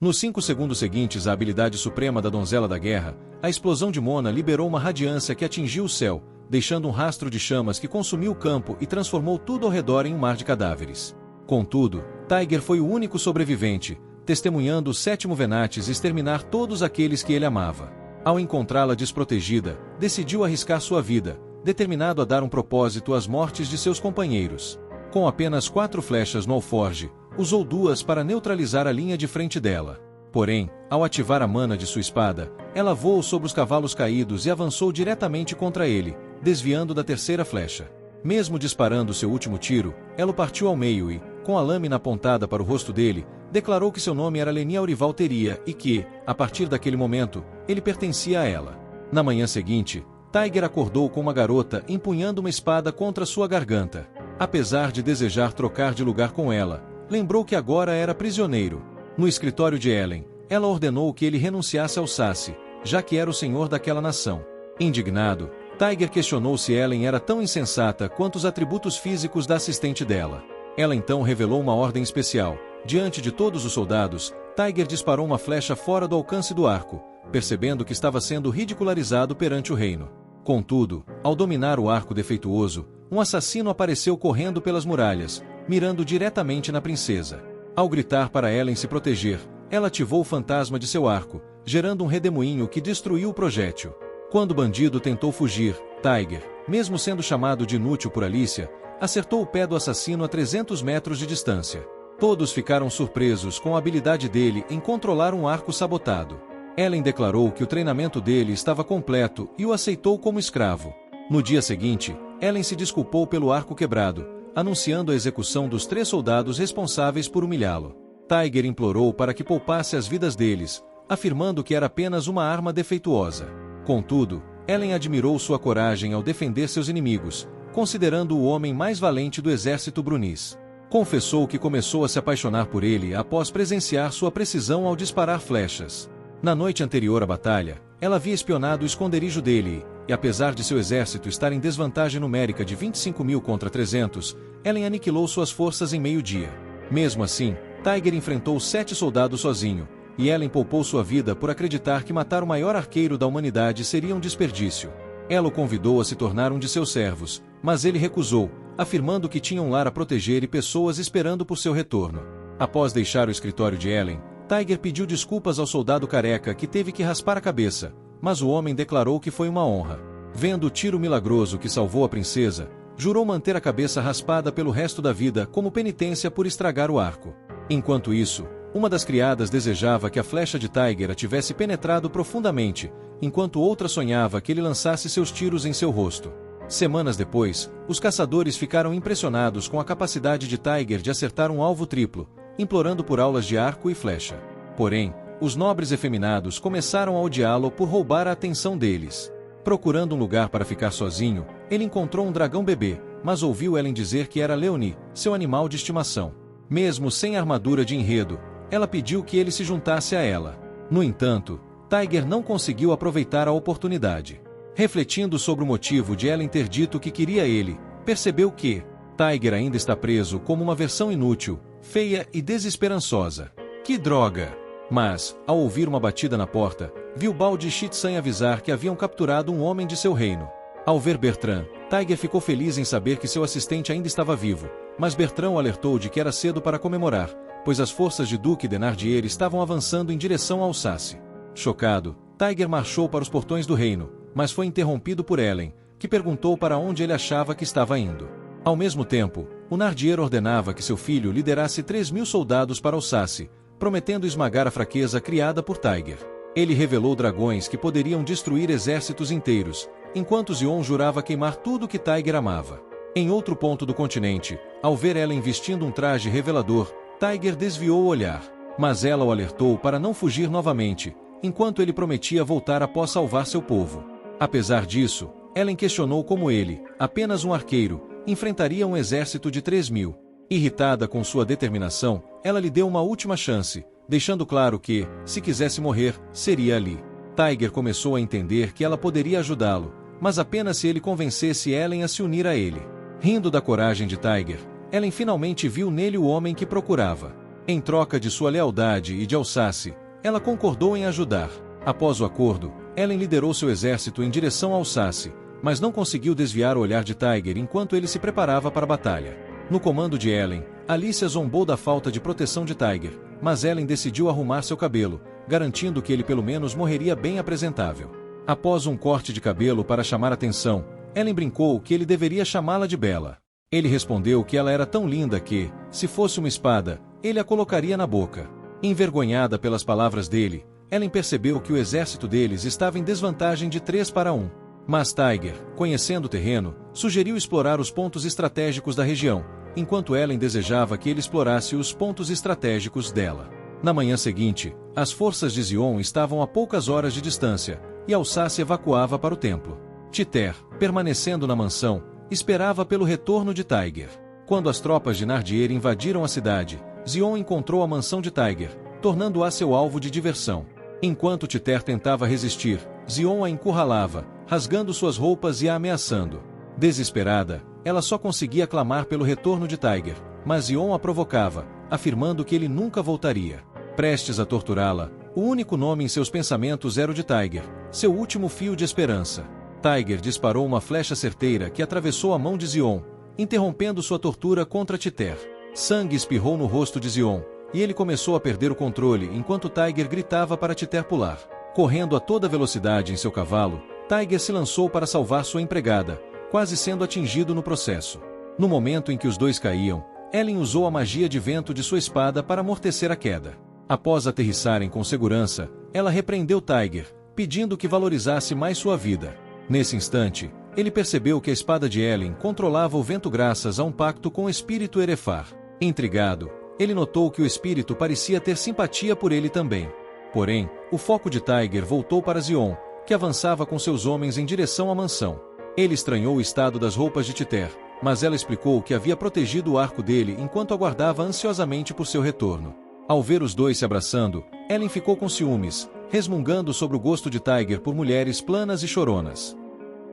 Nos 5 segundos seguintes à habilidade suprema da Donzela da Guerra, a explosão de Mona liberou uma radiância que atingiu o céu, deixando um rastro de chamas que consumiu o campo e transformou tudo ao redor em um mar de cadáveres. Contudo, Tiger foi o único sobrevivente, testemunhando o 7º Venatis exterminar todos aqueles que ele amava. Ao encontrá-la desprotegida, decidiu arriscar sua vida, determinado a dar um propósito às mortes de seus companheiros. Com apenas 4 flechas no alforge, usou 2 para neutralizar a linha de frente dela. Porém, ao ativar a mana de sua espada, ela voou sobre os cavalos caídos e avançou diretamente contra ele, desviando da 3ª flecha. Mesmo disparando seu último tiro, ela o partiu ao meio e, com a lâmina apontada para o rosto dele, declarou que seu nome era Lenia Aurivalteria e que, a partir daquele momento, ele pertencia a ela. Na manhã seguinte, Tiger acordou com uma garota empunhando uma espada contra sua garganta. Apesar de desejar trocar de lugar com ela, lembrou que agora era prisioneiro. No escritório de Ellen, ela ordenou que ele renunciasse ao Saci, já que era o senhor daquela nação. Indignado, Tiger questionou se Ellen era tão insensata quanto os atributos físicos da assistente dela. Ela então revelou uma ordem especial. Diante de todos os soldados, Tiger disparou uma flecha fora do alcance do arco, percebendo que estava sendo ridicularizado perante o reino. Contudo, ao dominar o arco defeituoso, um assassino apareceu correndo pelas muralhas, mirando diretamente na princesa. Ao gritar para Ellen se proteger, ela ativou o fantasma de seu arco, gerando um redemoinho que destruiu o projétil. Quando o bandido tentou fugir, Tiger, mesmo sendo chamado de inútil por Alicia, acertou o pé do assassino a 300 metros de distância. Todos ficaram surpresos com a habilidade dele em controlar um arco sabotado. Ellen declarou que o treinamento dele estava completo e o aceitou como escravo. No dia seguinte, Ellen se desculpou pelo arco quebrado, anunciando a execução dos 3 soldados responsáveis por humilhá-lo. Tiger implorou para que poupasse as vidas deles, afirmando que era apenas uma arma defeituosa. Contudo, Ellen admirou sua coragem ao defender seus inimigos, considerando-o o homem mais valente do exército Brunis. Confessou que começou a se apaixonar por ele após presenciar sua precisão ao disparar flechas. Na noite anterior à batalha, ela havia espionado o esconderijo dele e, apesar de seu exército estar em desvantagem numérica de 25.000 contra 300, Ellen aniquilou suas forças em meio-dia. Mesmo assim, Tiger enfrentou 7 soldados sozinho, e Ellen poupou sua vida por acreditar que matar o maior arqueiro da humanidade seria um desperdício. Ela o convidou a se tornar um de seus servos, mas ele recusou, afirmando que tinha um lar a proteger e pessoas esperando por seu retorno. Após deixar o escritório de Ellen, Tiger pediu desculpas ao soldado careca que teve que raspar a cabeça, mas o homem declarou que foi uma honra. Vendo o tiro milagroso que salvou a princesa, jurou manter a cabeça raspada pelo resto da vida como penitência por estragar o arco. Enquanto isso, uma das criadas desejava que a flecha de Tiger a tivesse penetrado profundamente, enquanto outra sonhava que ele lançasse seus tiros em seu rosto. Semanas depois, os caçadores ficaram impressionados com a capacidade de Tiger de acertar um alvo triplo, implorando por aulas de arco e flecha. Porém, os nobres efeminados começaram a odiá-lo por roubar a atenção deles. Procurando um lugar para ficar sozinho, ele encontrou um dragão bebê, mas ouviu Ellen dizer que era Leonie, seu animal de estimação. Mesmo sem armadura de enredo, ela pediu que ele se juntasse a ela. No entanto, Tiger não conseguiu aproveitar a oportunidade. Refletindo sobre o motivo de Ellen ter dito que queria ele, percebeu que Tiger ainda está preso como uma versão inútil, feia e desesperançosa. Que droga! Mas, ao ouvir uma batida na porta, viu Balde e Shitsan avisar que haviam capturado um homem de seu reino. Ao ver Bertrand, Tiger ficou feliz em saber que seu assistente ainda estava vivo, mas Bertrand o alertou de que era cedo para comemorar, pois as forças de Duque Thénardier estavam avançando em direção ao Alsácia. Chocado, Tiger marchou para os portões do reino, mas foi interrompido por Ellen, que perguntou para onde ele achava que estava indo. Ao mesmo tempo, o Nardier ordenava que seu filho liderasse 3.000 soldados para Alsácia, prometendo esmagar a fraqueza criada por Tiger. Ele revelou dragões que poderiam destruir exércitos inteiros, enquanto Zion jurava queimar tudo que Tiger amava. Em outro ponto do continente, ao ver Ellen vestindo um traje revelador, Tiger desviou o olhar, mas ela o alertou para não fugir novamente, enquanto ele prometia voltar após salvar seu povo. Apesar disso, Ellen questionou como ele, apenas um arqueiro, enfrentaria um exército de 3.000. Irritada com sua determinação, ela lhe deu uma última chance, deixando claro que, se quisesse morrer, seria ali. Tiger começou a entender que ela poderia ajudá-lo, mas apenas se ele convencesse Ellen a se unir a ele. Rindo da coragem de Tiger, Ellen finalmente viu nele o homem que procurava. Em troca de sua lealdade e de Alsace, ela concordou em ajudar. Após o acordo, Ellen liderou seu exército em direção a Alsace, mas não conseguiu desviar o olhar de Tiger enquanto ele se preparava para a batalha. No comando de Ellen, Alicia zombou da falta de proteção de Tiger, mas Ellen decidiu arrumar seu cabelo, garantindo que ele pelo menos morreria bem apresentável. Após um corte de cabelo para chamar atenção, Ellen brincou que ele deveria chamá-la de Bela. Ele respondeu que ela era tão linda que, se fosse uma espada, ele a colocaria na boca. Envergonhada pelas palavras dele, Ellen percebeu que o exército deles estava em desvantagem de 3-1. Mas Tiger, conhecendo o terreno, sugeriu explorar os pontos estratégicos da região, enquanto Ellen desejava que ele explorasse os pontos estratégicos dela. Na manhã seguinte, as forças de Zion estavam a poucas horas de distância, e Alsace evacuava para o templo. Titer, permanecendo na mansão, esperava pelo retorno de Tiger. Quando as tropas de Nardier invadiram a cidade, Zion encontrou a mansão de Tiger, tornando-a seu alvo de diversão. Enquanto Titer tentava resistir, Zion a encurralava, rasgando suas roupas e a ameaçando. Desesperada, ela só conseguia clamar pelo retorno de Tiger, mas Zion a provocava, afirmando que ele nunca voltaria. Prestes a torturá-la, o único nome em seus pensamentos era o de Tiger, seu último fio de esperança. Tiger disparou uma flecha certeira que atravessou a mão de Zion, interrompendo sua tortura contra Titer. Sangue espirrou no rosto de Zion, e ele começou a perder o controle enquanto Tiger gritava para Titer pular. Correndo a toda velocidade em seu cavalo, Tiger se lançou para salvar sua empregada, quase sendo atingido no processo. No momento em que os dois caíam, Ellen usou a magia de vento de sua espada para amortecer a queda. Após aterrissarem com segurança, ela repreendeu Tiger, pedindo que valorizasse mais sua vida. Nesse instante, ele percebeu que a espada de Ellen controlava o vento graças a um pacto com o espírito Erefar. Intrigado, ele notou que o espírito parecia ter simpatia por ele também. Porém, o foco de Tiger voltou para Zion, que avançava com seus homens em direção à mansão. Ele estranhou o estado das roupas de Titer, mas ela explicou que havia protegido o arco dele enquanto aguardava ansiosamente por seu retorno. Ao ver os dois se abraçando, Ellen ficou com ciúmes, resmungando sobre o gosto de Tiger por mulheres planas e choronas.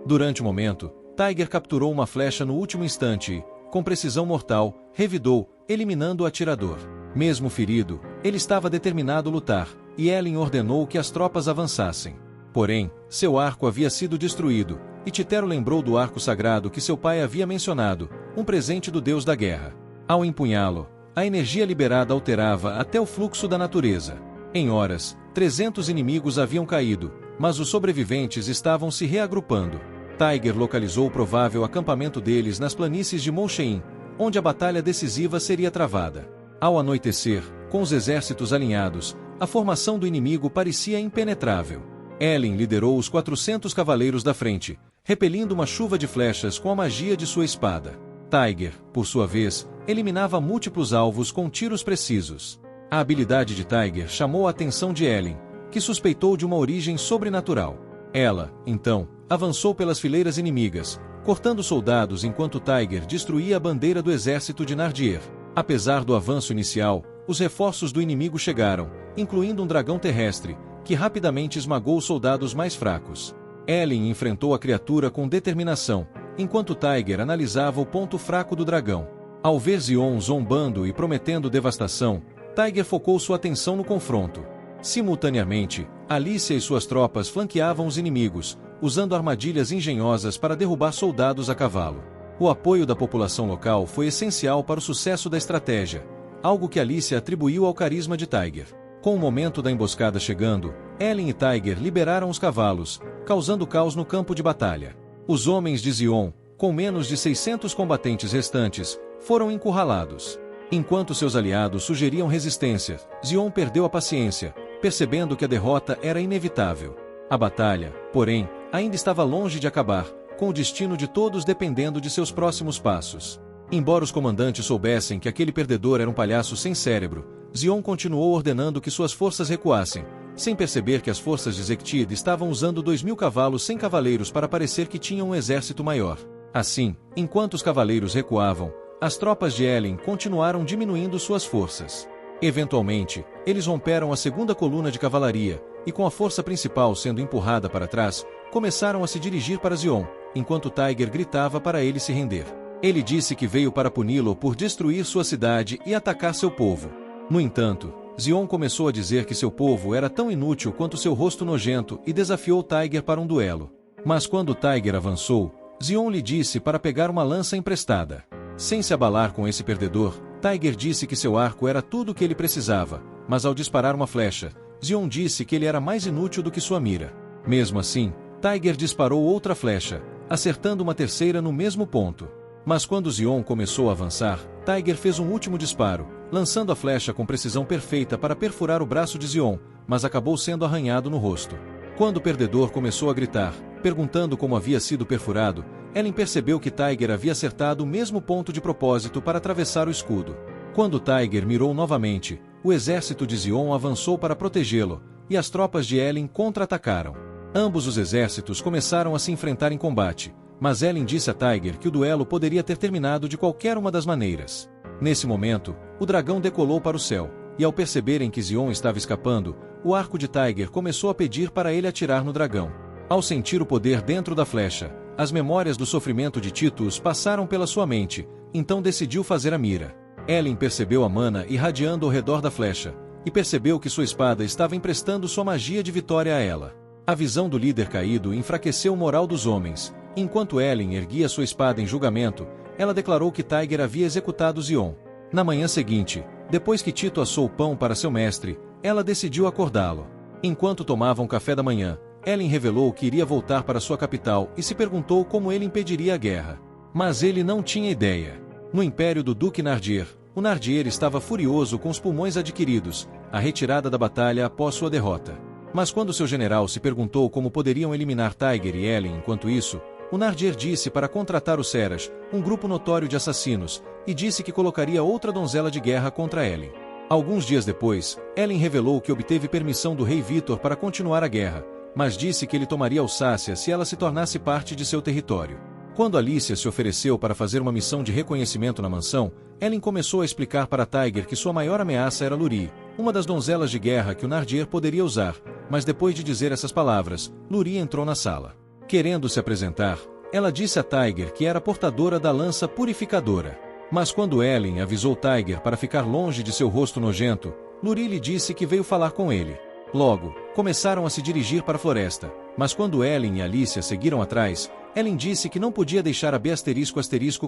Durante o momento, Tiger capturou uma flecha no último instante e, com precisão mortal, revidou, eliminando o atirador. Mesmo ferido, ele estava determinado a lutar, e Ellen ordenou que as tropas avançassem. Porém, seu arco havia sido destruído, e Titer lembrou do arco sagrado que seu pai havia mencionado, um presente do deus da guerra. Ao empunhá-lo, a energia liberada alterava até o fluxo da natureza. Em horas, 300 inimigos haviam caído, mas os sobreviventes estavam se reagrupando. Tiger localizou o provável acampamento deles nas planícies de Monchein, onde a batalha decisiva seria travada. Ao anoitecer, com os exércitos alinhados, a formação do inimigo parecia impenetrável. Ellen liderou os 400 cavaleiros da frente, repelindo uma chuva de flechas com a magia de sua espada. Tiger, por sua vez, eliminava múltiplos alvos com tiros precisos. A habilidade de Tiger chamou a atenção de Ellen, que suspeitou de uma origem sobrenatural. Ela, então, avançou pelas fileiras inimigas, cortando soldados enquanto Tiger destruía a bandeira do exército de Nardier. Apesar do avanço inicial, os reforços do inimigo chegaram, incluindo um dragão terrestre, que rapidamente esmagou os soldados mais fracos. Ellen enfrentou a criatura com determinação, enquanto Tiger analisava o ponto fraco do dragão. Ao ver Zion zombando e prometendo devastação, Tiger focou sua atenção no confronto. Simultaneamente, Alicia e suas tropas flanqueavam os inimigos, usando armadilhas engenhosas para derrubar soldados a cavalo. O apoio da população local foi essencial para o sucesso da estratégia, algo que Alicia atribuiu ao carisma de Tiger. Com o momento da emboscada chegando, Ellen e Tiger liberaram os cavalos, causando caos no campo de batalha. Os homens de Zion, com menos de 600 combatentes restantes, foram encurralados. Enquanto seus aliados sugeriam resistência, Zion perdeu a paciência, percebendo que a derrota era inevitável. A batalha, porém, ainda estava longe de acabar, com o destino de todos dependendo de seus próximos passos. Embora os comandantes soubessem que aquele perdedor era um palhaço sem cérebro, Zion continuou ordenando que suas forças recuassem, sem perceber que as forças de Zektid estavam usando 2.000 cavalos sem cavaleiros para parecer que tinham um exército maior. Assim, enquanto os cavaleiros recuavam, as tropas de Ellen continuaram diminuindo suas forças. Eventualmente, eles romperam a segunda coluna de cavalaria, e com a força principal sendo empurrada para trás, começaram a se dirigir para Zion, enquanto Tiger gritava para ele se render. Ele disse que veio para puni-lo por destruir sua cidade e atacar seu povo. No entanto, Xion começou a dizer que seu povo era tão inútil quanto seu rosto nojento e desafiou Tiger para um duelo. Mas quando Tiger avançou, Xion lhe disse para pegar uma lança emprestada. Sem se abalar com esse perdedor, Tiger disse que seu arco era tudo o que ele precisava, mas ao disparar uma flecha, Xion disse que ele era mais inútil do que sua mira. Mesmo assim, Tiger disparou outra flecha, acertando uma terceira no mesmo ponto. Mas quando Xion começou a avançar, Tiger fez um último disparo, lançando a flecha com precisão perfeita para perfurar o braço de Xion, mas acabou sendo arranhado no rosto. Quando o perdedor começou a gritar, perguntando como havia sido perfurado, Ellen percebeu que Tiger havia acertado o mesmo ponto de propósito para atravessar o escudo. Quando Tiger mirou novamente, o exército de Xion avançou para protegê-lo, e as tropas de Ellen contra-atacaram. Ambos os exércitos começaram a se enfrentar em combate, mas Ellen disse a Tiger que o duelo poderia ter terminado de qualquer uma das maneiras. Nesse momento, o dragão decolou para o céu, e ao perceberem que Xion estava escapando, o arco de Tiger começou a pedir para ele atirar no dragão. Ao sentir o poder dentro da flecha, as memórias do sofrimento de Titus passaram pela sua mente, então decidiu fazer a mira. Ellen percebeu a mana irradiando ao redor da flecha, e percebeu que sua espada estava emprestando sua magia de vitória a ela. A visão do líder caído enfraqueceu o moral dos homens. Enquanto Ellen erguia sua espada em julgamento, ela declarou que Tiger havia executado Xion. Na manhã seguinte, depois que Tito assou o pão para seu mestre, ela decidiu acordá-lo. Enquanto tomavam café da manhã, Ellen revelou que iria voltar para sua capital e se perguntou como ele impediria a guerra. Mas ele não tinha ideia. No império do Duque Nardir, o Nardir estava furioso com os pulmões adquiridos, a retirada da batalha após sua derrota. Mas quando seu general se perguntou como poderiam eliminar Tiger e Ellen enquanto isso, o Nardir disse para contratar os Seras, um grupo notório de assassinos, e disse que colocaria outra donzela de guerra contra Ellen. Alguns dias depois, Ellen revelou que obteve permissão do rei Vítor para continuar a guerra, mas disse que ele tomaria Alsácia se ela se tornasse parte de seu território. Quando Alicia se ofereceu para fazer uma missão de reconhecimento na mansão, Ellen começou a explicar para Tiger que sua maior ameaça era Luri, uma das donzelas de guerra que o Nardir poderia usar, mas depois de dizer essas palavras, Luri entrou na sala. Querendo se apresentar, ela disse a Tiger que era portadora da lança purificadora. Mas quando Ellen avisou Tiger para ficar longe de seu rosto nojento, Luri lhe disse que veio falar com ele. Logo, começaram a se dirigir para a floresta, mas quando Ellen e Alicia seguiram atrás, Ellen disse que não podia deixar a B****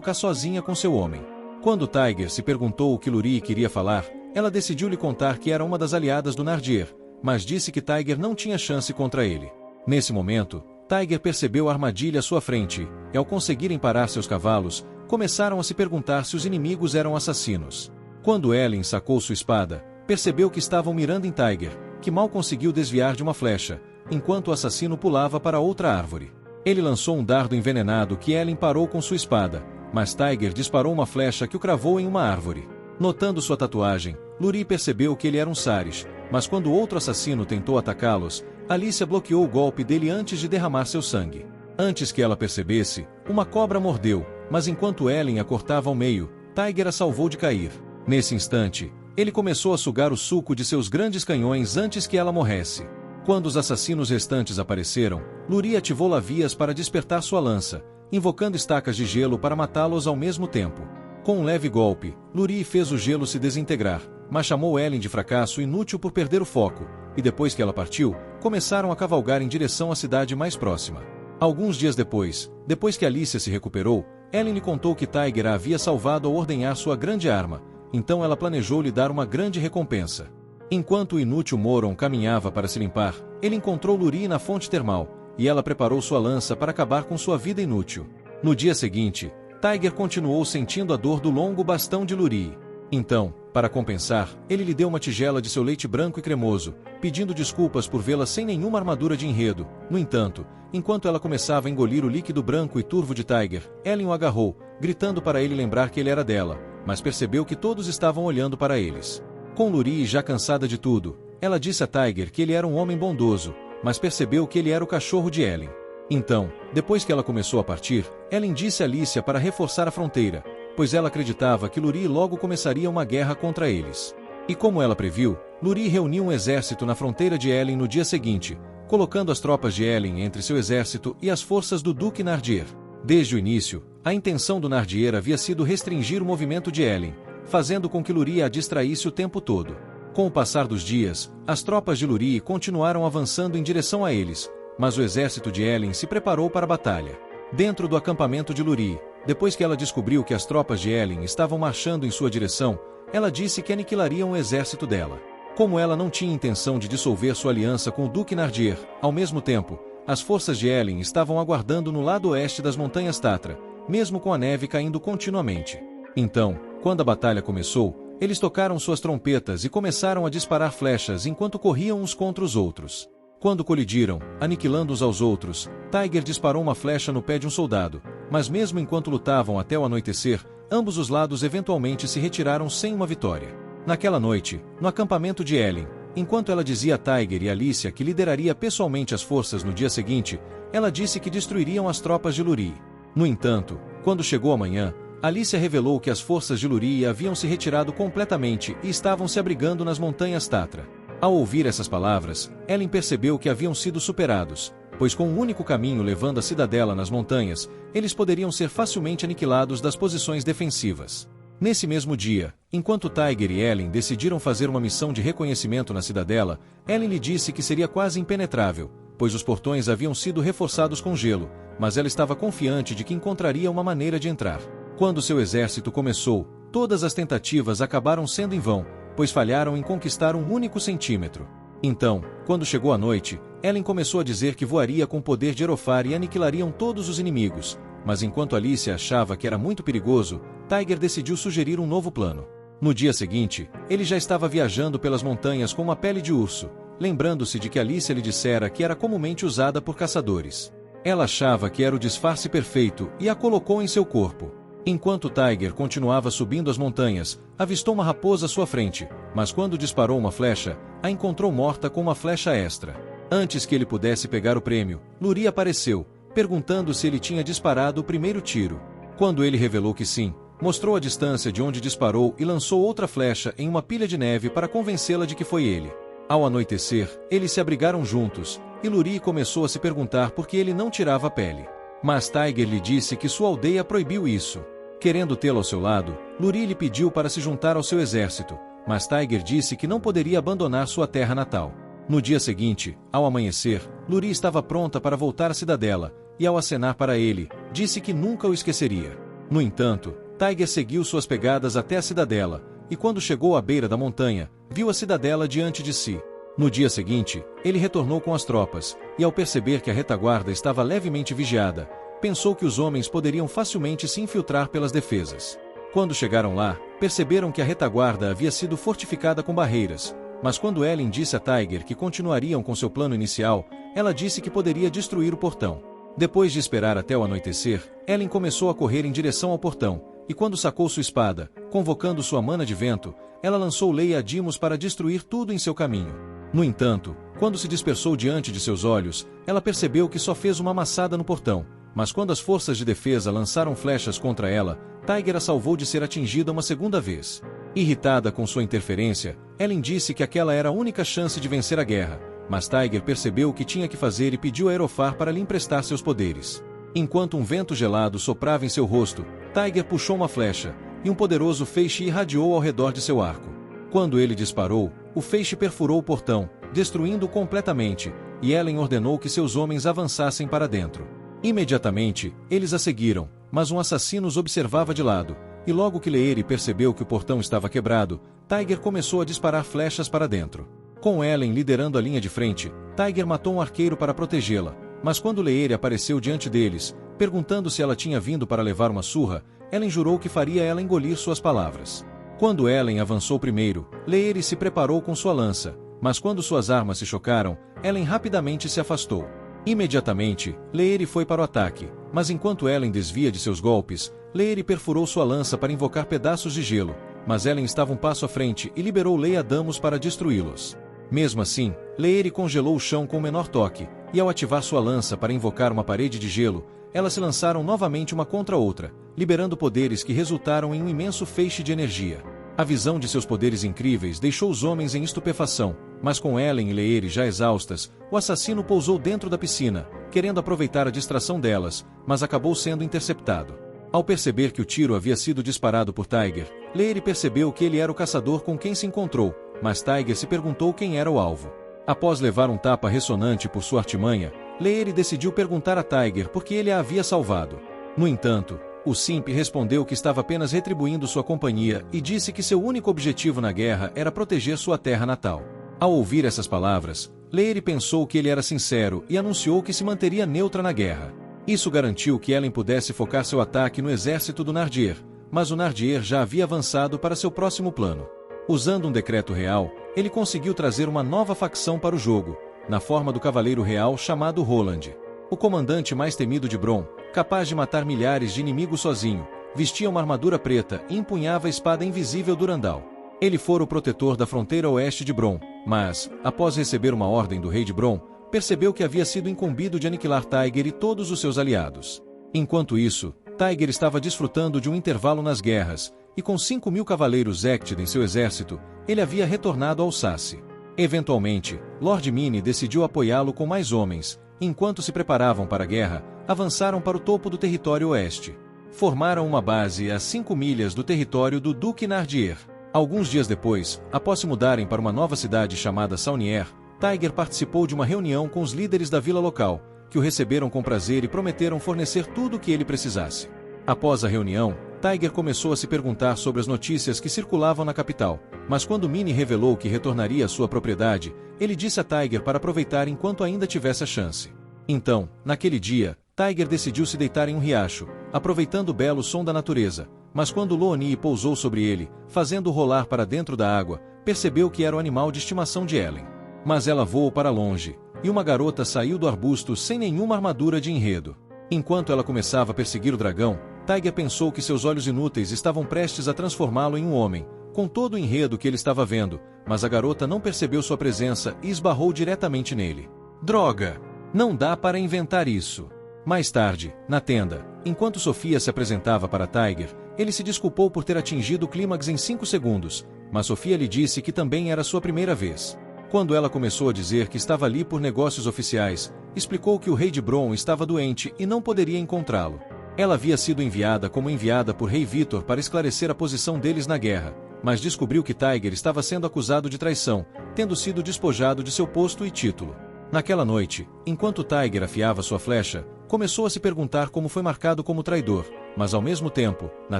cá sozinha com seu homem. Quando Tiger se perguntou o que Luri queria falar, ela decidiu lhe contar que era uma das aliadas do Nardir, mas disse que Tiger não tinha chance contra ele. Nesse momento, Tiger percebeu a armadilha à sua frente, e ao conseguirem parar seus cavalos, começaram a se perguntar se os inimigos eram assassinos. Quando Ellen sacou sua espada, percebeu que estavam mirando em Tiger, que mal conseguiu desviar de uma flecha, enquanto o assassino pulava para outra árvore. Ele lançou um dardo envenenado que Ellen parou com sua espada, mas Tiger disparou uma flecha que o cravou em uma árvore. Notando sua tatuagem, Luri percebeu que ele era um Saris, mas quando outro assassino tentou atacá-los, Alicia bloqueou o golpe dele antes de derramar seu sangue. Antes que ela percebesse, uma cobra mordeu, mas enquanto Ellen a cortava ao meio, Tiger a salvou de cair. Nesse instante, ele começou a sugar o suco de seus grandes canhões antes que ela morresse. Quando os assassinos restantes apareceram, Luri ativou Lavias para despertar sua lança, invocando estacas de gelo para matá-los ao mesmo tempo. Com um leve golpe, Luri fez o gelo se desintegrar, mas chamou Ellen de fracasso inútil por perder o foco, e depois que ela partiu, começaram a cavalgar em direção à cidade mais próxima. Alguns dias depois que Alicia se recuperou, Ellen lhe contou que Tiger a havia salvado ao ordenhar sua grande arma, então ela planejou lhe dar uma grande recompensa. Enquanto o inútil Moron caminhava para se limpar, ele encontrou Luri na fonte termal, e ela preparou sua lança para acabar com sua vida inútil. No dia seguinte, Tiger continuou sentindo a dor do longo bastão de Luri. Então, para compensar, ele lhe deu uma tigela de seu leite branco e cremoso, pedindo desculpas por vê-la sem nenhuma armadura de enredo. No entanto, enquanto ela começava a engolir o líquido branco e turvo de Tiger, Ellen o agarrou, gritando para ele lembrar que ele era dela, mas percebeu que todos estavam olhando para eles. Com Luri já cansada de tudo, ela disse a Tiger que ele era um homem bondoso, mas percebeu que ele era o cachorro de Ellen. Então, depois que ela começou a partir, Ellen disse a Alicia para reforçar a fronteira, pois ela acreditava que Luri logo começaria uma guerra contra eles. E como ela previu, Luri reuniu um exército na fronteira de Ellen no dia seguinte, colocando as tropas de Ellen entre seu exército e as forças do Duque Nardir. Desde o início, A intenção do Nardier havia sido restringir o movimento de Ellen, fazendo com que Lurie a distraísse o tempo todo. Com o passar dos dias, as tropas de Lurie continuaram avançando em direção a eles, mas o exército de Ellen se preparou para a batalha. Dentro do acampamento de Lurie, depois que ela descobriu que as tropas de Ellen estavam marchando em sua direção, ela disse que aniquilariam o exército dela. Como ela não tinha intenção de dissolver sua aliança com o Duque Nardier, ao mesmo tempo, as forças de Ellen estavam aguardando no lado oeste das montanhas Tatra, mesmo com a neve caindo continuamente. Então, quando a batalha começou, eles tocaram suas trompetas e começaram a disparar flechas enquanto corriam uns contra os outros. Quando colidiram, aniquilando uns aos outros, Tiger disparou uma flecha no pé de um soldado, mas mesmo enquanto lutavam até o anoitecer, ambos os lados eventualmente se retiraram sem uma vitória. Naquela noite, no acampamento de Ellen, enquanto ela dizia a Tiger e Alicia que lideraria pessoalmente as forças no dia seguinte, ela disse que destruiriam as tropas de Lurie. No entanto, quando chegou a manhã, Alicia revelou que as forças de Lurie haviam se retirado completamente e estavam se abrigando nas montanhas Tatra. Ao ouvir essas palavras, Ellen percebeu que haviam sido superados, pois com um único caminho levando a cidadela nas montanhas, eles poderiam ser facilmente aniquilados das posições defensivas. Nesse mesmo dia, enquanto Tiger e Ellen decidiram fazer uma missão de reconhecimento na cidadela, Ellen lhe disse que seria quase impenetrável, pois os portões haviam sido reforçados com gelo, mas ela estava confiante de que encontraria uma maneira de entrar. Quando seu exército começou, todas as tentativas acabaram sendo em vão, pois falharam em conquistar um único centímetro. Então, quando chegou a noite, Ellen começou a dizer que voaria com o poder de Erofar e aniquilariam todos os inimigos, mas enquanto Alicia achava que era muito perigoso, Tiger decidiu sugerir um novo plano. No dia seguinte, ele já estava viajando pelas montanhas com uma pele de urso, lembrando-se de que Alicia lhe dissera que era comumente usada por caçadores. Ela achava que era o disfarce perfeito e a colocou em seu corpo. Enquanto Tiger continuava subindo as montanhas, avistou uma raposa à sua frente, mas quando disparou uma flecha, a encontrou morta com uma flecha extra. Antes que ele pudesse pegar o prêmio, Lurie apareceu, perguntando se ele tinha disparado o primeiro tiro. Quando ele revelou que sim, mostrou a distância de onde disparou e lançou outra flecha em uma pilha de neve para convencê-la de que foi ele. Ao anoitecer, eles se abrigaram juntos, e Lurie começou a se perguntar por que ele não tirava a pele. Mas Tiger lhe disse que sua aldeia proibiu isso. Querendo tê-lo ao seu lado, Lurie lhe pediu para se juntar ao seu exército, mas Tiger disse que não poderia abandonar sua terra natal. No dia seguinte, ao amanhecer, Lurie estava pronta para voltar à cidadela, e ao acenar para ele, disse que nunca o esqueceria. No entanto, Tiger seguiu suas pegadas até a cidadela, e quando chegou à beira da montanha, viu a cidadela diante de si. No dia seguinte, ele retornou com as tropas, e ao perceber que a retaguarda estava levemente vigiada, pensou que os homens poderiam facilmente se infiltrar pelas defesas. Quando chegaram lá, perceberam que a retaguarda havia sido fortificada com barreiras, mas quando Ellen disse a Tiger que continuariam com seu plano inicial, ela disse que poderia destruir o portão. Depois de esperar até o anoitecer, Ellen começou a correr em direção ao portão, e quando sacou sua espada, convocando sua mana de vento, ela lançou Leia a Dimos para destruir tudo em seu caminho. No entanto, quando se dispersou diante de seus olhos, ela percebeu que só fez uma amassada no portão, mas quando as forças de defesa lançaram flechas contra ela, Tiger a salvou de ser atingida uma segunda vez. Irritada com sua interferência, Ellen disse que aquela era a única chance de vencer a guerra, mas Tiger percebeu o que tinha que fazer e pediu a Erofar para lhe emprestar seus poderes. Enquanto um vento gelado soprava em seu rosto, Tiger puxou uma flecha, e um poderoso feixe irradiou ao redor de seu arco. Quando ele disparou, o feixe perfurou o portão, destruindo-o completamente, e Ellen ordenou que seus homens avançassem para dentro. Imediatamente, eles a seguiram, mas um assassino os observava de lado, e logo que Leeri percebeu que o portão estava quebrado, Tiger começou a disparar flechas para dentro. Com Ellen liderando a linha de frente, Tiger matou um arqueiro para protegê-la, mas quando Leeri apareceu diante deles, perguntando se ela tinha vindo para levar uma surra, Ellen jurou que faria ela engolir suas palavras. Quando Ellen avançou primeiro, Leeri se preparou com sua lança, mas quando suas armas se chocaram, Ellen rapidamente se afastou. Imediatamente, Leeri foi para o ataque, mas enquanto Ellen desvia de seus golpes, Leeri perfurou sua lança para invocar pedaços de gelo, mas Ellen estava um passo à frente e liberou Leia Damos para destruí-los. Mesmo assim, Leeri congelou o chão com o menor toque, e ao ativar sua lança para invocar uma parede de gelo, elas se lançaram novamente uma contra a outra, liberando poderes que resultaram em um imenso feixe de energia. A visão de seus poderes incríveis deixou os homens em estupefação, mas com Ellen e Leeri já exaustas, o assassino pousou dentro da piscina, querendo aproveitar a distração delas, mas acabou sendo interceptado. Ao perceber que o tiro havia sido disparado por Tiger, Leary percebeu que ele era o caçador com quem se encontrou, mas Tiger se perguntou quem era o alvo. Após levar um tapa ressonante por sua artimanha, Leary decidiu perguntar a Tiger por que ele a havia salvado. No entanto, o Simp respondeu que estava apenas retribuindo sua companhia e disse que seu único objetivo na guerra era proteger sua terra natal. Ao ouvir essas palavras, Leary pensou que ele era sincero e anunciou que se manteria neutra na guerra. Isso garantiu que Ellen pudesse focar seu ataque no exército do Nardier, mas o Nardier já havia avançado para seu próximo plano. Usando um decreto real, ele conseguiu trazer uma nova facção para o jogo, na forma do cavaleiro real chamado Roland. O comandante mais temido de Bron, capaz de matar milhares de inimigos sozinho, vestia uma armadura preta e empunhava a espada invisível Durandal. Ele fora o protetor da fronteira oeste de Bron, mas, após receber uma ordem do rei de Bron, percebeu que havia sido incumbido de aniquilar Tiger e todos os seus aliados. Enquanto isso, Tiger estava desfrutando de um intervalo nas guerras, e com 5.000 cavaleiros Echtid em seu exército, ele havia retornado ao Sasse. Eventualmente, Lord Mine decidiu apoiá-lo com mais homens, e enquanto se preparavam para a guerra, avançaram para o topo do território oeste. Formaram uma base a 5 milhas do território do Duque Nardier. Alguns dias depois, após se mudarem para uma nova cidade chamada Saunier, Tiger participou de uma reunião com os líderes da vila local, que o receberam com prazer e prometeram fornecer tudo o que ele precisasse. Após a reunião, Tiger começou a se perguntar sobre as notícias que circulavam na capital, mas quando Mine revelou que retornaria à sua propriedade, ele disse a Tiger para aproveitar enquanto ainda tivesse a chance. Então, naquele dia, Tiger decidiu se deitar em um riacho, aproveitando o belo som da natureza, mas quando Looni pousou sobre ele, fazendo-o rolar para dentro da água, percebeu que era o animal de estimação de Ellen. Mas ela voou para longe, e uma garota saiu do arbusto sem nenhuma armadura de enredo. Enquanto ela começava a perseguir o dragão, Tiger pensou que seus olhos inúteis estavam prestes a transformá-lo em um homem, com todo o enredo que ele estava vendo, mas a garota não percebeu sua presença e esbarrou diretamente nele. Droga! Não dá para inventar isso. Mais tarde, na tenda, enquanto Sofia se apresentava para Tiger, ele se desculpou por ter atingido o clímax em 5 segundos, mas Sofia lhe disse que também era sua primeira vez. Quando ela começou a dizer que estava ali por negócios oficiais, explicou que o rei de Bron estava doente e não poderia encontrá-lo. Ela havia sido enviada como enviada por rei Vitor para esclarecer a posição deles na guerra, mas descobriu que Tiger estava sendo acusado de traição, tendo sido despojado de seu posto e título. Naquela noite, enquanto Tiger afiava sua flecha, começou a se perguntar como foi marcado como traidor, mas ao mesmo tempo, na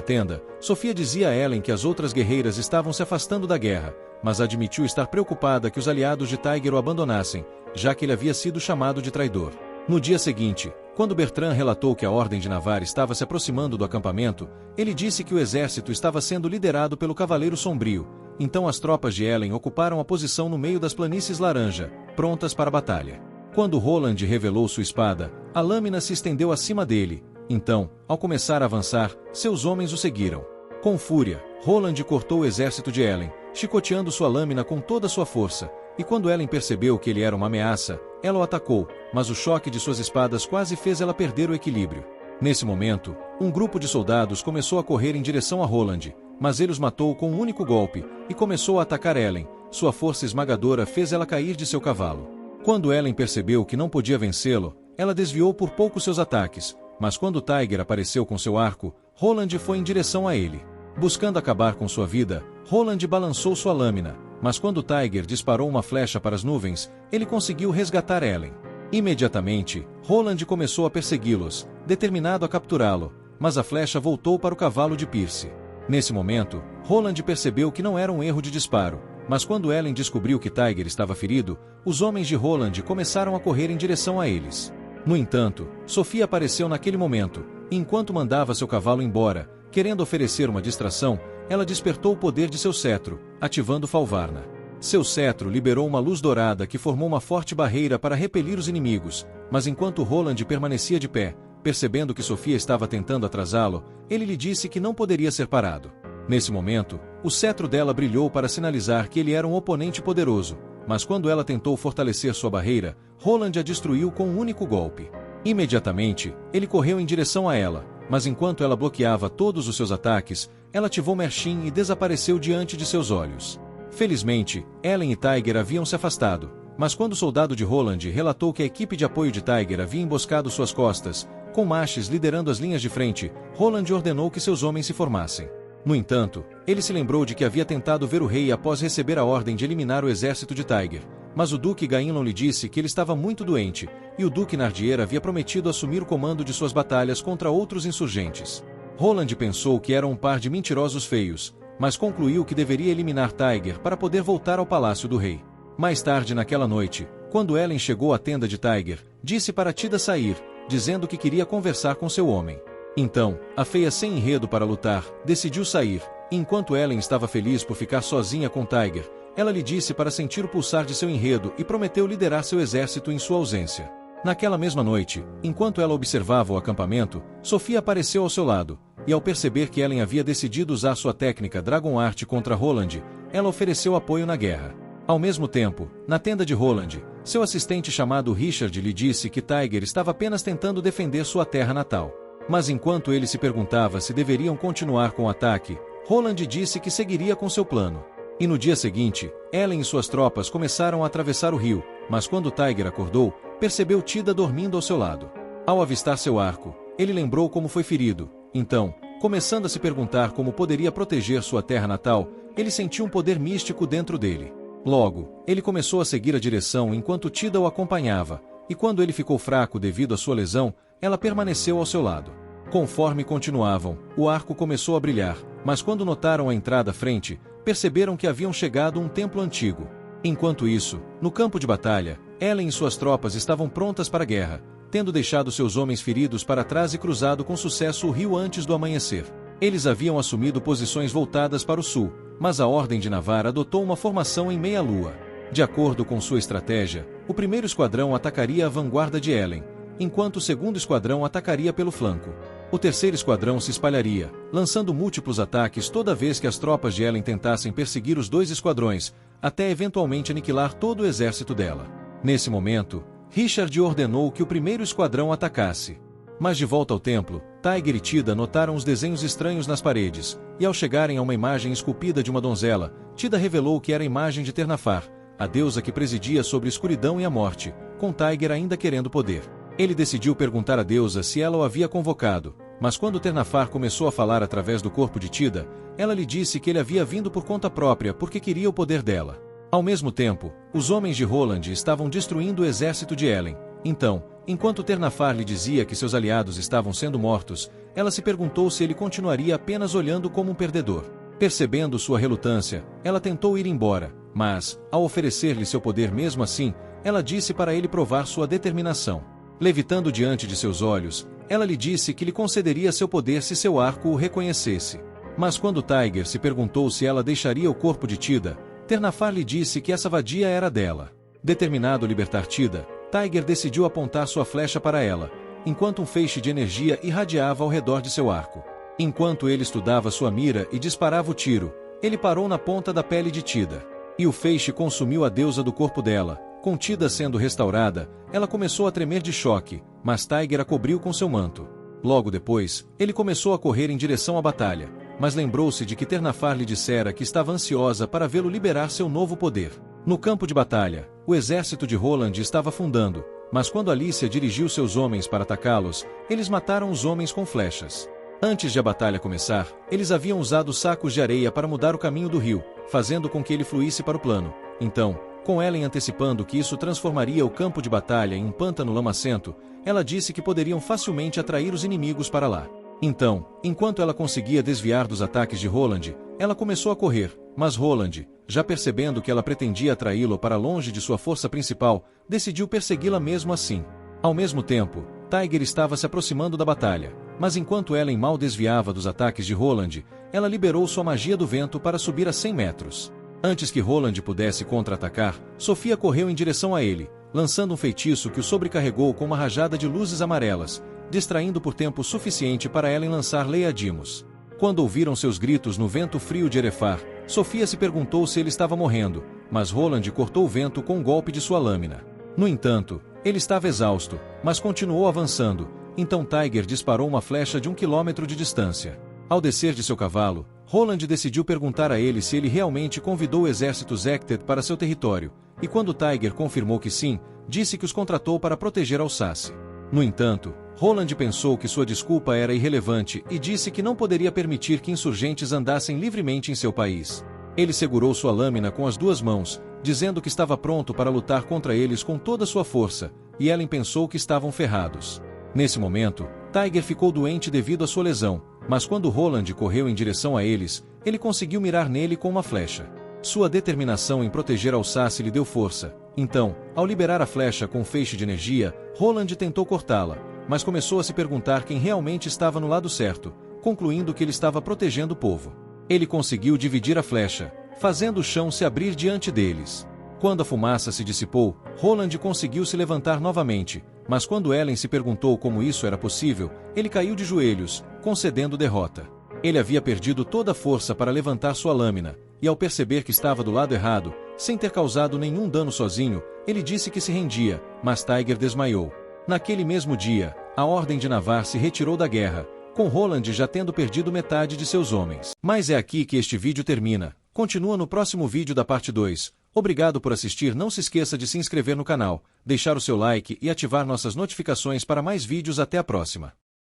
tenda, Sofia dizia a Ellen que as outras guerreiras estavam se afastando da guerra, mas admitiu estar preocupada que os aliados de Tiger o abandonassem, já que ele havia sido chamado de traidor. No dia seguinte, quando Bertrand relatou que a Ordem de Navarre estava se aproximando do acampamento, ele disse que o exército estava sendo liderado pelo Cavaleiro Sombrio, então as tropas de Ellen ocuparam a posição no meio das planícies laranja, prontas para a batalha. Quando Roland revelou sua espada, a lâmina se estendeu acima dele, então, ao começar a avançar, seus homens o seguiram. Com fúria, Roland cortou o exército de Ellen, chicoteando sua lâmina com toda sua força, e quando Ellen percebeu que ele era uma ameaça, ela o atacou, mas o choque de suas espadas quase fez ela perder o equilíbrio. Nesse momento, um grupo de soldados começou a correr em direção a Roland, mas ele os matou com um único golpe, e começou a atacar Ellen. Sua força esmagadora fez ela cair de seu cavalo. Quando Ellen percebeu que não podia vencê-lo, ela desviou por pouco seus ataques, mas quando Tiger apareceu com seu arco, Roland foi em direção a ele. Buscando acabar com sua vida, Roland balançou sua lâmina, mas quando Tiger disparou uma flecha para as nuvens, ele conseguiu resgatar Ellen. Imediatamente, Roland começou a persegui-los, determinado a capturá-lo, mas a flecha voltou para o cavalo de Pierce. Nesse momento, Roland percebeu que não era um erro de disparo, mas quando Ellen descobriu que Tiger estava ferido, os homens de Roland começaram a correr em direção a eles. No entanto, Sofia apareceu naquele momento, e enquanto mandava seu cavalo embora, querendo oferecer uma distração, ela despertou o poder de seu cetro, ativando Falvarna. Seu cetro liberou uma luz dourada que formou uma forte barreira para repelir os inimigos, mas enquanto Roland permanecia de pé, percebendo que Sofia estava tentando atrasá-lo, ele lhe disse que não poderia ser parado. Nesse momento, o cetro dela brilhou para sinalizar que ele era um oponente poderoso, mas quando ela tentou fortalecer sua barreira, Roland a destruiu com um único golpe. Imediatamente, ele correu em direção a ela, mas enquanto ela bloqueava todos os seus ataques, ela ativou Merchin e desapareceu diante de seus olhos. Felizmente, Ellen e Tiger haviam se afastado, mas quando o soldado de Roland relatou que a equipe de apoio de Tiger havia emboscado suas costas, Com Maches liderando as linhas de frente, Roland ordenou que seus homens se formassem. No entanto, ele se lembrou de que havia tentado ver o rei após receber a ordem de eliminar o exército de Tiger, mas o Duque Gainlon lhe disse que ele estava muito doente, e o Duque Nardier havia prometido assumir o comando de suas batalhas contra outros insurgentes. Roland pensou que eram um par de mentirosos feios, mas concluiu que deveria eliminar Tiger para poder voltar ao palácio do rei. Mais tarde naquela noite, quando Ellen chegou à tenda de Tiger, disse para Tida sair, dizendo que queria conversar com seu homem. Então, a feia sem enredo para lutar, decidiu sair, e enquanto Ellen estava feliz por ficar sozinha com Tiger, ela lhe disse para sentir o pulsar de seu enredo e prometeu liderar seu exército em sua ausência. Naquela mesma noite, enquanto ela observava o acampamento, Sofia apareceu ao seu lado, e ao perceber que Ellen havia decidido usar sua técnica Dragon Art contra Roland, ela ofereceu apoio na guerra. Ao mesmo tempo, na tenda de Roland, seu assistente chamado Richard lhe disse que Tiger estava apenas tentando defender sua terra natal. Mas enquanto ele se perguntava se deveriam continuar com o ataque, Roland disse que seguiria com seu plano. E no dia seguinte, Ellen e suas tropas começaram a atravessar o rio, mas quando Tiger acordou, percebeu Tida dormindo ao seu lado. Ao avistar seu arco, ele lembrou como foi ferido. Então, começando a se perguntar como poderia proteger sua terra natal, ele sentiu um poder místico dentro dele. Logo, ele começou a seguir a direção enquanto Tida o acompanhava, e quando ele ficou fraco devido à sua lesão, ela permaneceu ao seu lado. Conforme continuavam, o arco começou a brilhar, mas quando notaram a entrada à frente, perceberam que haviam chegado a um templo antigo. Enquanto isso, no campo de batalha, Ellen e suas tropas estavam prontas para a guerra, tendo deixado seus homens feridos para trás e cruzado com sucesso o rio antes do amanhecer. Eles haviam assumido posições voltadas para o sul, mas a Ordem de Navarre adotou uma formação em meia-lua. De acordo com sua estratégia, o primeiro esquadrão atacaria a vanguarda de Ellen, enquanto o segundo esquadrão atacaria pelo flanco. O terceiro esquadrão se espalharia, lançando múltiplos ataques toda vez que as tropas de Ellen tentassem perseguir os dois esquadrões, até eventualmente aniquilar todo o exército dela. Nesse momento, Richard ordenou que o primeiro esquadrão atacasse. Mas de volta ao templo, Tiger e Tida notaram os desenhos estranhos nas paredes, e ao chegarem a uma imagem esculpida de uma donzela, Tida revelou que era a imagem de Ternafar, a deusa que presidia sobre a escuridão e a morte, com Tiger ainda querendo poder. Ele decidiu perguntar à deusa se ela o havia convocado, mas quando Ternafar começou a falar através do corpo de Tida, ela lhe disse que ele havia vindo por conta própria porque queria o poder dela. Ao mesmo tempo, os homens de Roland estavam destruindo o exército de Ellen. Então, enquanto Ternafar lhe dizia que seus aliados estavam sendo mortos, ela se perguntou se ele continuaria apenas olhando como um perdedor. Percebendo sua relutância, ela tentou ir embora, mas, ao oferecer-lhe seu poder mesmo assim, ela disse para ele provar sua determinação. Levitando diante de seus olhos, ela lhe disse que lhe concederia seu poder se seu arco o reconhecesse. Mas quando Tiger se perguntou se ela deixaria o corpo de Tida, Ternafar lhe disse que essa vadia era dela. Determinado a libertar Tida, Tiger decidiu apontar sua flecha para ela, enquanto um feixe de energia irradiava ao redor de seu arco. Enquanto ele estudava sua mira e disparava o tiro, ele parou na ponta da pele de Tida. E o feixe consumiu a deusa do corpo dela. Com Tida sendo restaurada, ela começou a tremer de choque, mas Tiger a cobriu com seu manto. Logo depois, ele começou a correr em direção à batalha, mas lembrou-se de que Ternafar lhe dissera que estava ansiosa para vê-lo liberar seu novo poder. No campo de batalha, o exército de Roland estava afundando, mas quando Alicia dirigiu seus homens para atacá-los, eles mataram os homens com flechas. Antes de a batalha começar, eles haviam usado sacos de areia para mudar o caminho do rio, fazendo com que ele fluísse para o plano. Então, com Ellen antecipando que isso transformaria o campo de batalha em um pântano lamacento, ela disse que poderiam facilmente atrair os inimigos para lá. Então, enquanto ela conseguia desviar dos ataques de Roland, ela começou a correr, mas Roland, já percebendo que ela pretendia atraí-lo para longe de sua força principal, decidiu persegui-la mesmo assim. Ao mesmo tempo, Tiger estava se aproximando da batalha, mas enquanto Ellen mal desviava dos ataques de Roland, ela liberou sua magia do vento para subir a 100 metros. Antes que Roland pudesse contra-atacar, Sofia correu em direção a ele, lançando um feitiço que o sobrecarregou com uma rajada de luzes amarelas, distraindo por tempo suficiente para Ellen lançar Leadimos. Quando ouviram seus gritos no vento frio de Erefar, Sofia se perguntou se ele estava morrendo, mas Roland cortou o vento com um golpe de sua lâmina. No entanto, ele estava exausto, mas continuou avançando, então Tiger disparou uma flecha de 1 quilômetro de distância. Ao descer de seu cavalo, Roland decidiu perguntar a ele se ele realmente convidou o exército Zektet para seu território, e quando Tiger confirmou que sim, disse que os contratou para proteger Alsace. No entanto, Roland pensou que sua desculpa era irrelevante e disse que não poderia permitir que insurgentes andassem livremente em seu país. Ele segurou sua lâmina com as duas mãos, dizendo que estava pronto para lutar contra eles com toda sua força, e Ellen pensou que estavam ferrados. Nesse momento, Tiger ficou doente devido à sua lesão, mas quando Roland correu em direção a eles, ele conseguiu mirar nele com uma flecha. Sua determinação em proteger Alsace lhe deu força. Então, ao liberar a flecha com um feixe de energia, Roland tentou cortá-la, mas começou a se perguntar quem realmente estava no lado certo, concluindo que ele estava protegendo o povo. Ele conseguiu dividir a flecha, fazendo o chão se abrir diante deles. Quando a fumaça se dissipou, Roland conseguiu se levantar novamente, mas quando Ellen se perguntou como isso era possível, ele caiu de joelhos, concedendo derrota. Ele havia perdido toda a força para levantar sua lâmina, e ao perceber que estava do lado errado, sem ter causado nenhum dano sozinho, ele disse que se rendia, mas Tiger desmaiou. Naquele mesmo dia, a Ordem de Navarre se retirou da guerra, com Roland já tendo perdido metade de seus homens. Mas é aqui que este vídeo termina. Continua no próximo vídeo da parte 2. Obrigado por assistir, não se esqueça de se inscrever no canal, deixar o seu like e ativar nossas notificações para mais vídeos. Até a próxima.